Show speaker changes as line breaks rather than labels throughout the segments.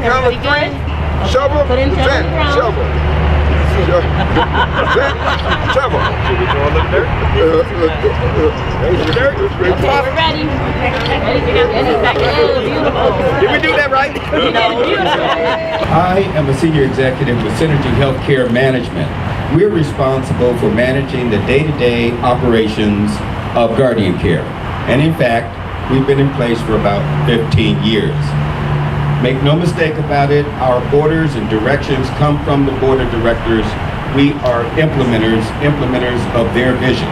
Number three, shovel, present, shovel. Present, shovel.
Should we throw a little dirt? Dirt?
We're ready.
Did we do that right?
I am a senior executive with Synergy Healthcare Management. We're responsible for managing the day-to-day operations of Guardian Care. And in fact, we've been in place for about 15 years. Make no mistake about it, our orders and directions come from the board of directors. We are implementers of their vision.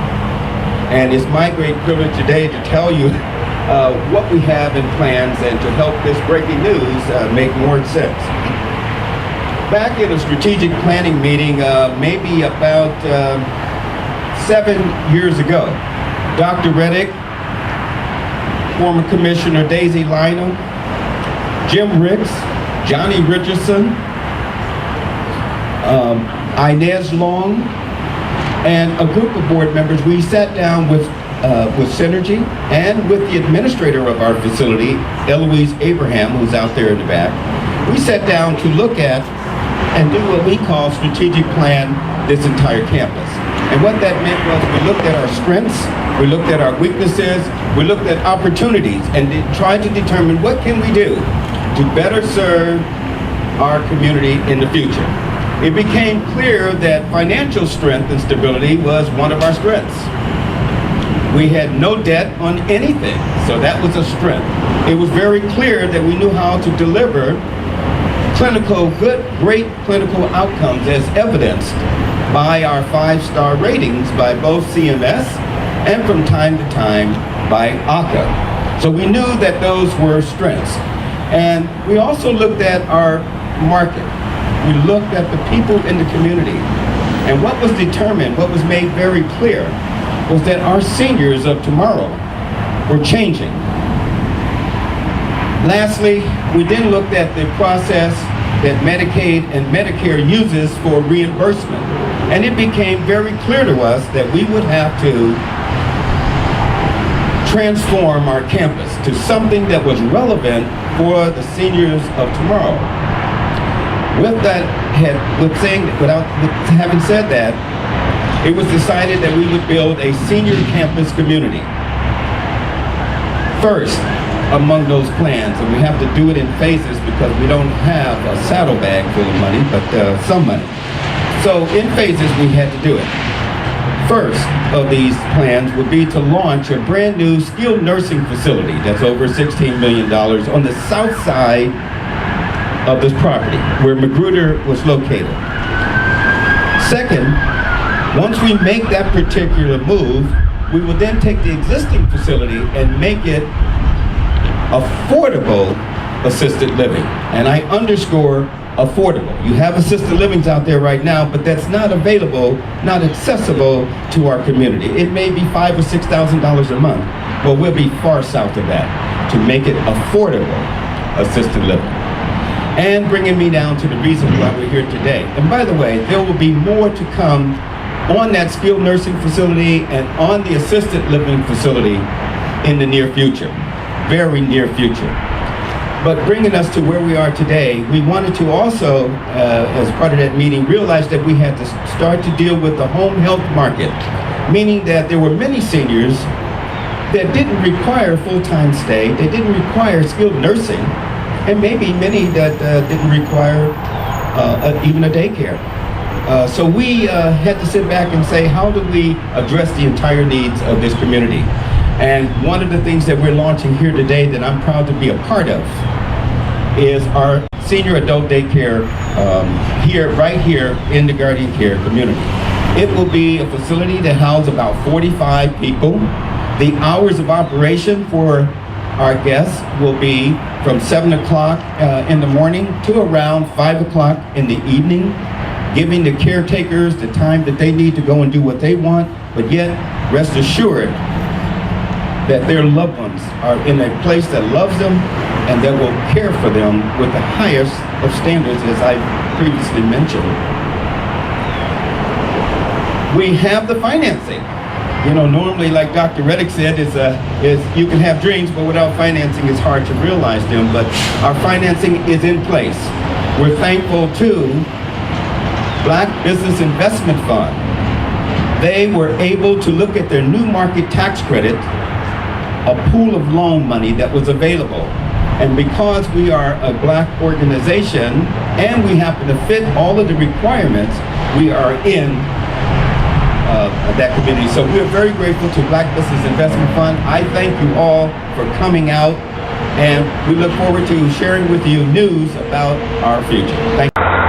And it's my great privilege today to tell you what we have in plans and to help this breaking news make more sense. Back in a strategic planning meeting, maybe about 7 years ago, Dr. Reddick, former Commissioner Daisy Lionel, Jim Ricks, Johnny Richardson, Inez Long, and a group of board members, we sat down with Synergy and with the administrator of our facility, Eloise Abraham, who's out there in the back. We sat down to look at and do what we call strategic plan this entire campus. And what that meant was we looked at our strengths, we looked at our weaknesses, we looked at opportunities, and tried to determine what can we do to better serve our community in the future. It became clear that financial strength and stability was one of our strengths. We had no debt on anything, so that was a strength. It was very clear that we knew how to deliver great clinical outcomes as evidenced by our 5-star ratings by both CMS and from time to time by AHCA. So we knew that those were strengths. And we also looked at our market. We looked at the people in the community. And what was determined, what was made very clear, was that our seniors of tomorrow were changing. Lastly, we then looked at the process that Medicaid and Medicare uses for reimbursement. And it became very clear to us that we would have to transform our campus to something that was relevant for the seniors of tomorrow. Having said that, it was decided that we would build a senior campus community. First, among those plans, and we have to do it in phases because we don't have a saddlebag full of money, but some money. So in phases, we had to do it. First of these plans would be to launch a brand new skilled nursing facility that's over $16 million on the south side of this property, where Magruder was located. Second, once we make that particular move, we will then take the existing facility and make it affordable assisted living. And I underscore affordable. You have assisted livings out there right now, but that's not available, not accessible to our community. It may be $5,000 or $6,000 a month, but we'll be far south of that to make it affordable assisted living. And bringing me down to the reason why we're here today. And by the way, there will be more to come on that skilled nursing facility and on the assisted living facility in the near future, very near future. But bringing us to where we are today, we wanted to also, as part of that meeting, realize that we had to start to deal with the home health market, meaning that there were many seniors that didn't require full-time stay, they didn't require skilled nursing, and maybe many that didn't require even a daycare. So we had to sit back and say, how do we address the entire needs of this community? And one of the things that we're launching here today that I'm proud to be a part of is our senior adult daycare right here in the Guardian Care community. It will be a facility that houses about 45 people. The hours of operation for our guests will be from 7 o'clock in the morning to around 5 o'clock in the evening, giving the caretakers the time that they need to go and do what they want, but yet rest assured that their loved ones are in a place that loves them and that will care for them with the highest of standards, as I previously mentioned. We have the financing. You know, normally, like Dr. Reddick said, is you can have dreams, but without financing, it's hard to realize them. But our financing is in place. We're thankful to Black Business Investment Fund. They were able to look at their new market tax credit, a pool of loan money that was available. And because we are a Black organization and we happen to fit all of the requirements, we are in that community. So we're very grateful to Black Business Investment Fund. I thank you all for coming out, and we look forward to sharing with you news about our future. Thank you.